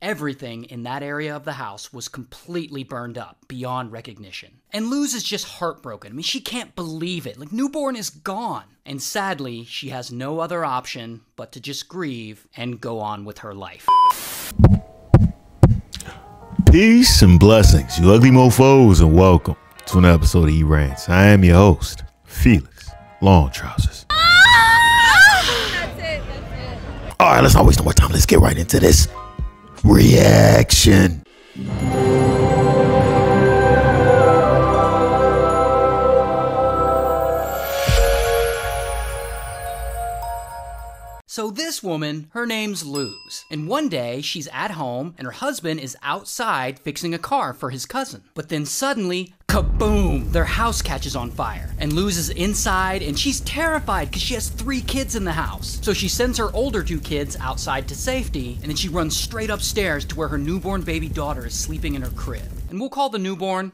Everything in that area of the house was completely burned up beyond recognition. And Luz is just heartbroken. I mean, she can't believe it. Like, newborn is gone. And sadly, she has no other option but to just grieve and go on with her life. Peace and blessings, you ugly mofos, and welcome to an episode of E-Rants. I am your host, Felix Long Trousers. That's it. All right, let's not waste no more time. Let's get right into this reaction. So this woman, her name's Luz, and one day she's at home and her husband is outside fixing a car for his cousin. But then suddenly, kaboom, their house catches on fire. And Luz is inside and she's terrified because she has 3 kids in the house. So she sends her older 2 kids outside to safety, and then she runs straight upstairs to where her newborn baby daughter is sleeping in her crib. And we'll call the newborn.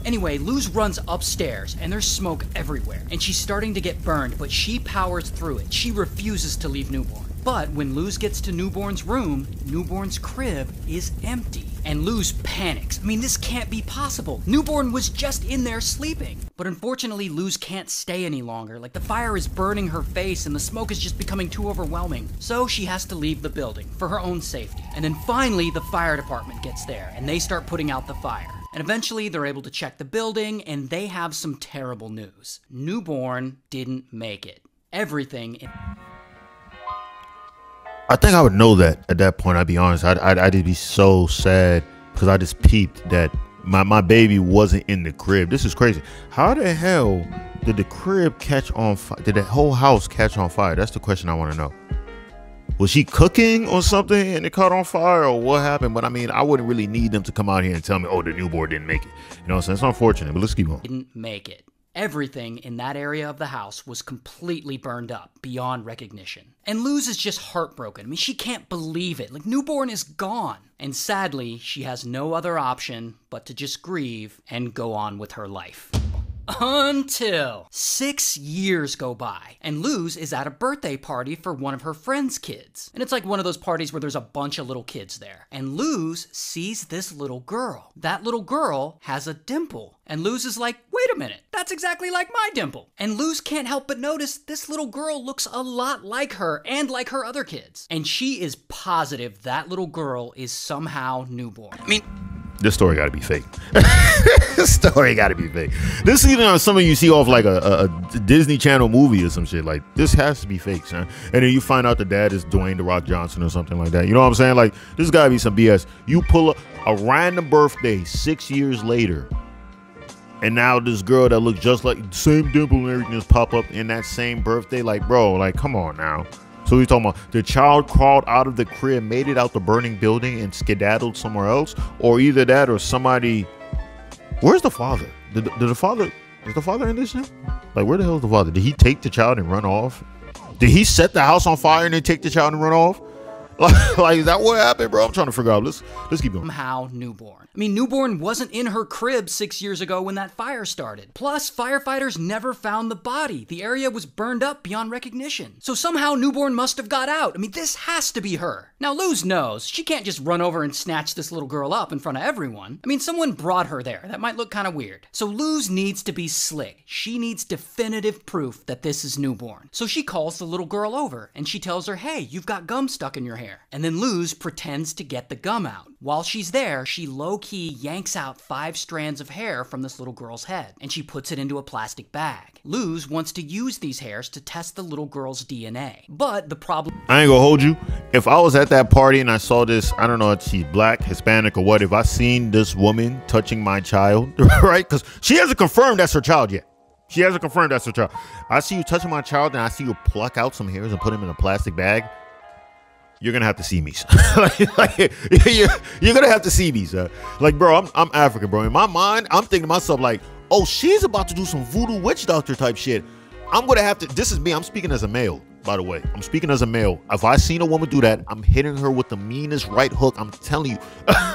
Anyway, Luz runs upstairs and there's smoke everywhere and she's starting to get burned, but she powers through it. She refuses to leave newborn. But when Luz gets to newborn's room, newborn's crib is empty. And Luz panics. I mean, this can't be possible. Newborn was just in there sleeping. But unfortunately, Luz can't stay any longer. Like, the fire is burning her face and the smoke is just becoming too overwhelming. So she has to leave the building for her own safety. And then finally, the fire department gets there and they start putting out the fire. And eventually they're able to check the building and they have some terrible news. Newborn didn't make it. Everything. I think I would know that at that point. I'd be honest. I'd be so sad because I just peeped that my baby wasn't in the crib. This is crazy. How the hell did the crib catch on fire? Did the whole house catch on fire? That's the question I want to know. Was she cooking or something and it caught on fire, or what happened? But I mean, I wouldn't really need them to come out here and tell me, oh, the newborn didn't make it. You know what I'm saying? It's unfortunate, but let's keep going. Didn't make it. Everything in that area of the house was completely burned up beyond recognition. And Luz is just heartbroken. I mean, she can't believe it. Like, newborn is gone. And sadly, she has no other option but to just grieve and go on with her life. Until 6 years go by, and Luz is at a birthday party for one of her friend's kids. And it's like one of those parties where there's a bunch of little kids there. And Luz sees this little girl. That little girl has a dimple. And Luz is like, wait a minute, that's exactly like my dimple. And Luz can't help but notice this little girl looks a lot like her and like her other kids. And she is positive that little girl is somehow newborn. I mean, this story gotta be fake. This story gotta be fake. This is even something you see off like a Disney Channel movie or some shit. Like, this has to be fake, son. And then you find out the dad is Dwayne "The Rock" Johnson or something like that. You know what I'm saying? Like, this gotta be some BS. You pull a random birthday 6 years later, and now this girl that looks just like the same dimple and everything just pop up in that same birthday. Like, bro, like, come on now. So he's talking about the child crawled out of the crib, made it out the burning building, and skedaddled somewhere else, or either that or somebody. Where's the father? Is the father in this shit? Like, where the hell is the father? Did he take the child and run off? Did he set the house on fire and then take the child and run off? Like, is that what happened, bro? I'm trying to figure out. Let's keep going. Somehow newborn. I mean, newborn wasn't in her crib 6 years ago when that fire started. Plus, firefighters never found the body. The area was burned up beyond recognition. So somehow newborn must have got out. I mean, this has to be her. Now, Luz knows she can't just run over and snatch this little girl up in front of everyone. I mean, someone brought her there. That might look kind of weird. So Luz needs to be slick. She needs definitive proof that this is newborn. So she calls the little girl over and she tells her, hey, you've got gum stuck in your hair. And then Luz pretends to get the gum out. While she's there, she low-key yanks out 5 strands of hair from this little girl's head, and she puts it into a plastic bag. Luz wants to use these hairs to test the little girl's DNA. But the problem— I ain't gonna hold you. If I was at that party and I saw this, I don't know if she's black, Hispanic, or what, if I seen this woman touching my child, right? Because she hasn't confirmed that's her child yet. She hasn't confirmed that's her child. I see you touching my child and I see you pluck out some hairs and put them in a plastic bag. You're gonna have to see me. You're gonna have to see me, sir. Like, bro, I'm African, bro. In my mind, I'm thinking to myself, like, oh, she's about to do some voodoo witch doctor type shit. I'm gonna have to— this is me, I'm speaking as a male. by the way. I'm speaking as a male. If I seen a woman do that, I'm hitting her with the meanest right hook. I'm telling you.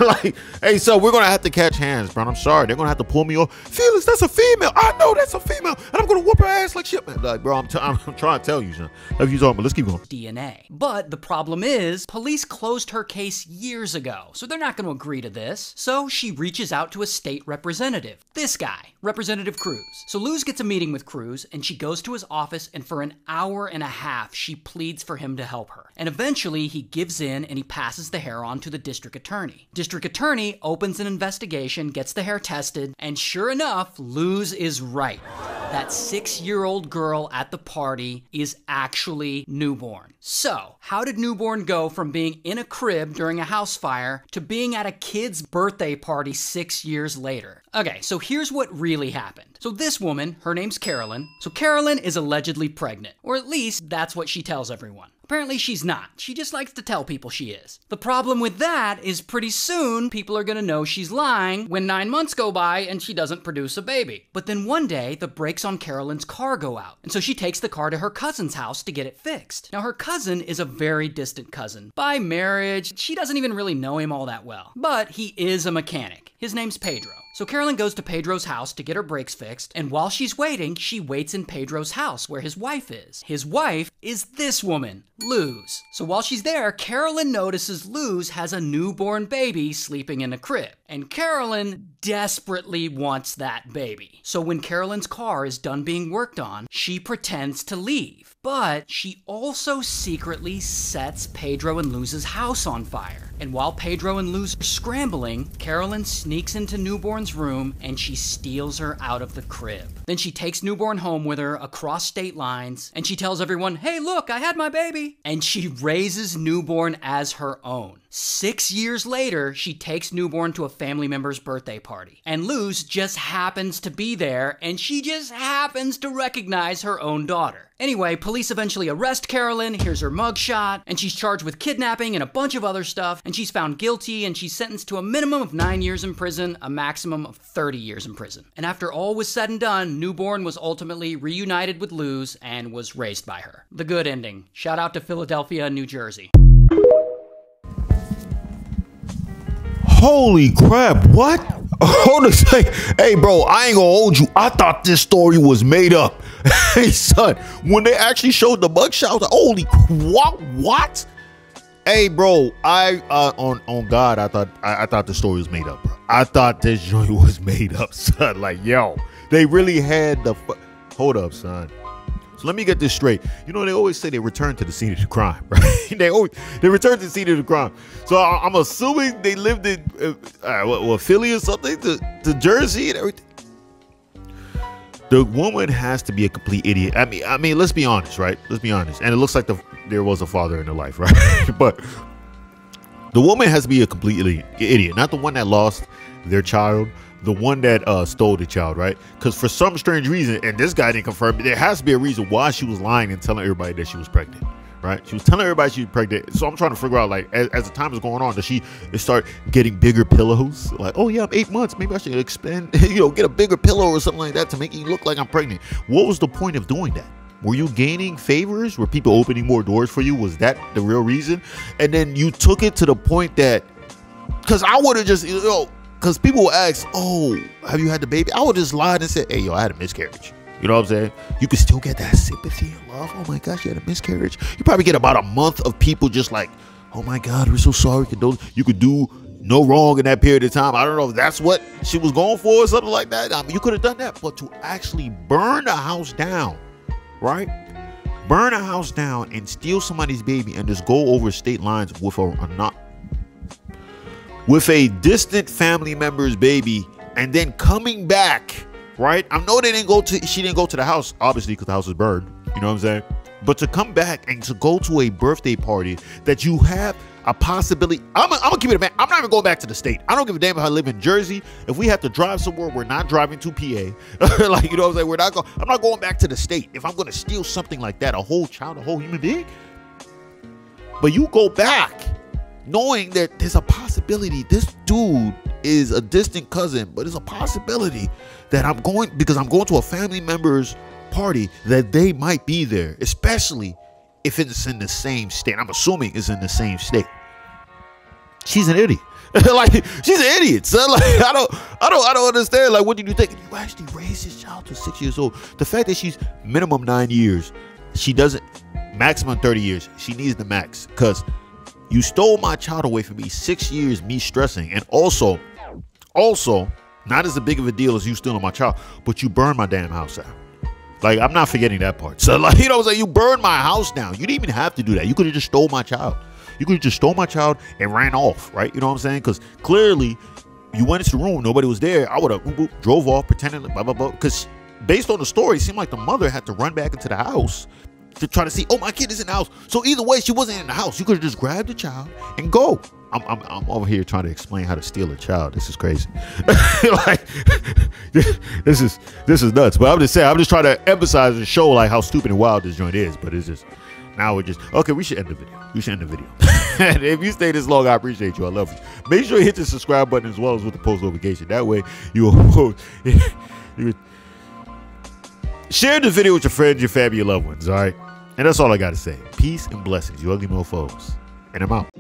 Like, hey, so we're going to have to catch hands, bro. I'm sorry. They're going to have to pull me off. Felix, that's a female. I know that's a female. And I'm going to whoop her ass like shit, man. Like, bro, I'm trying to tell you, son. If you talking, but let's keep going. DNA. But the problem is, police closed her case years ago, so they're not going to agree to this. So she reaches out to a state representative. This guy, Representative Cruz. So Luz gets a meeting with Cruz, and she goes to his office, and for an hour and a half, she pleads for him to help her. And eventually, he gives in and he passes the hair on to the district attorney. District attorney opens an investigation, gets the hair tested, and sure enough, Luz is right. That 6-year-old girl at the party is actually newborn. So, how did newborn go from being in a crib during a house fire to being at a kid's birthday party 6 years later? Okay, so here's what really happened. So this woman, her name's Carolyn. So Carolyn is allegedly pregnant, or at least that's what she tells everyone. Apparently she's not. She just likes to tell people she is. The problem with that is pretty soon people are gonna know she's lying when 9 months go by and she doesn't produce a baby. But then one day the brakes on Carolyn's car go out. And so she takes the car to her cousin's house to get it fixed. Now her cousin is a very distant cousin. By marriage, she doesn't even really know him all that well. But he is a mechanic. His name's Pedro. So Carolyn goes to Pedro's house to get her brakes fixed, and while she's waiting, she waits in Pedro's house where his wife is. His wife is this woman, Luz. So while she's there, Carolyn notices Luz has a newborn baby sleeping in a crib. And Carolyn desperately wants that baby. So when Carolyn's car is done being worked on, she pretends to leave. But she also secretly sets Pedro and Luz's house on fire. And while Pedro and Luz are scrambling, Carolyn sneaks into Newborn's room and she steals her out of the crib. Then she takes Newborn home with her across state lines and she tells everyone, hey, look, I had my baby. And she raises Newborn as her own. 6 years later, she takes Newborn to a family member's birthday party. And Luz just happens to be there, and she just happens to recognize her own daughter. Anyway, police eventually arrest Carolyn, here's her mugshot, and she's charged with kidnapping and a bunch of other stuff, and she's found guilty, and she's sentenced to a minimum of 9 years in prison, a maximum of 30 years in prison. And after all was said and done, Newborn was ultimately reunited with Luz and was raised by her. The good ending. Shout out to Philadelphia, New Jersey. Holy crap, what? Hold on a second. Hey, bro, I ain't gonna hold you. I thought this story was made up. Hey, son, when they actually showed the mugshot, I was like, holy, what? Hey, bro, on God, I thought the story was made up, bro. I thought this joint was made up, son. Like, yo, they really had the, hold up, son. So let me get this straight. You know, they always say they return to the scene of the crime, right? they return to the scene of the crime. So I'm assuming they lived in Philly or something, to Jersey and everything. The woman has to be a complete idiot. I mean, let's be honest, right? Let's be honest. And it looks like there was a father in her life, right? But the woman has to be a complete idiot, not the one that lost their child. The one that stole the child, right? Because for some strange reason, and this guy didn't confirm it, there has to be a reason why she was lying and telling everybody that she was pregnant, right? She was telling everybody she was pregnant. So I'm trying to figure out, like, as the time is going on, does she start getting bigger pillows? Like, oh yeah, I'm 8 months. Maybe I should expand, get a bigger pillow or something like that to make it look like I'm pregnant. What was the point of doing that? Were you gaining favors? Were people opening more doors for you? Was that the real reason? And then you took it to the point that, because I would have just, because people will ask, oh, have you had the baby? I would just lie and say, hey, yo, I had a miscarriage. You know what I'm saying? You could still get that sympathy and love. Oh my gosh, you had a miscarriage. You probably get about a month of people just like, oh my God, we're so sorry. You could do no wrong in that period of time. I don't know if that's what she was going for or something like that. I mean, you could have done that. But to actually burn the house down, right? Burn a house down and steal somebody's baby and just go over state lines with a distant family member's baby, and then coming back, right? I know she didn't go to the house, obviously, because the house is burned. You know what I'm saying? But to come back and to go to a birthday party that you have a possibility. I'm gonna keep it a man. I'm not even going back to the state. I don't give a damn if I live in Jersey. If we have to drive somewhere, we're not driving to PA. Like, you know what I'm saying? I'm not going back to the state. If I'm gonna steal something like that, a whole child, a whole human being. But you go back knowing that there's a possibility this dude is a distant cousin, but there's a possibility that I'm going to a family member's party that they might be there, especially if it's in the same state. I'm assuming it's in the same state. She's an idiot. Like, she's an idiot, son. Like, I don't understand. Like, what did you think? You actually raised this child to 6 years old. The fact that she's minimum 9 years, she doesn't, maximum 30 years. She needs the max, because you stole my child away from me. 6 years, me stressing, and also, not as big of a deal as you stealing my child, but you burned my damn house out. Like, I'm not forgetting that part. So, like, you know what I'm saying? You burned my house down. You didn't even have to do that. You could have just stole my child. You could have just stole my child and ran off, right? You know what I'm saying? Because clearly, you went into the room, nobody was there. I would have drove off, pretending, blah, blah, blah. Because based on the story, it seemed like the mother had to run back into the house to try to see, oh, my kid is in the house. So either way, she wasn't in the house. You could have just grabbed the child and go. I'm over here trying to explain how to steal a child. This is crazy. Like, this is nuts. But I'm just saying, I'm just trying to emphasize and show like how stupid and wild this joint is. But it's just, now we're just, okay, we should end the video. And if you stay this long, I appreciate you. I love you. Make sure you hit the subscribe button as well as with the post notification. That way you will share the video with your friends, your family, your loved ones. All right. And that's all I got to say. Peace and blessings, you ugly mofos. And I'm out.